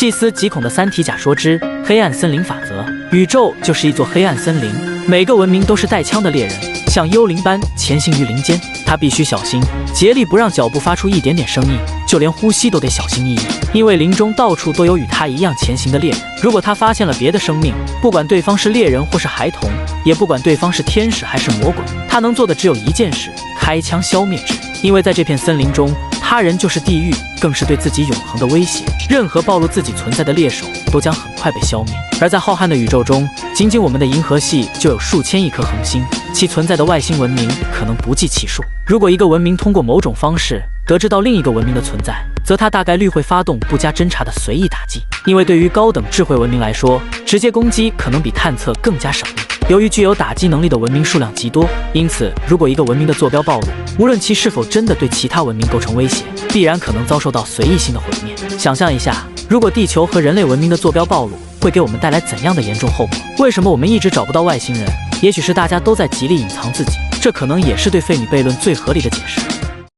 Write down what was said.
细思极恐的三体假说之黑暗森林法则。宇宙就是一座黑暗森林，每个文明都是带枪的猎人，像幽灵般前行于林间。他必须小心，竭力不让脚步发出一点点声音，就连呼吸都得小心翼翼，因为林中到处都有与他一样前行的猎人。如果他发现了别的生命，不管对方是猎人或是孩童，也不管对方是天使还是魔鬼，他能做的只有一件事：开枪消灭之。因为在这片森林中，他人就是地狱，更是对自己永恒的威胁。任何暴露自己存在的猎手都将很快被消灭。而在浩瀚的宇宙中，仅仅我们的银河系就有数千亿颗恒星，其存在的外星文明可能不计其数。如果一个文明通过某种方式得知到另一个文明的存在，则它大概率会发动不加侦查的随意打击。因为对于高等智慧文明来说，直接攻击可能比探测更加省力。由于具有打击能力的文明数量极多，因此如果一个文明的坐标暴露，无论其是否真的对其他文明构成威胁，必然可能遭受到随意性的毁灭。想象一下，如果地球和人类文明的坐标暴露，会给我们带来怎样的严重后果？为什么我们一直找不到外星人？也许是大家都在极力隐藏自己，这可能也是对费米悖论最合理的解释。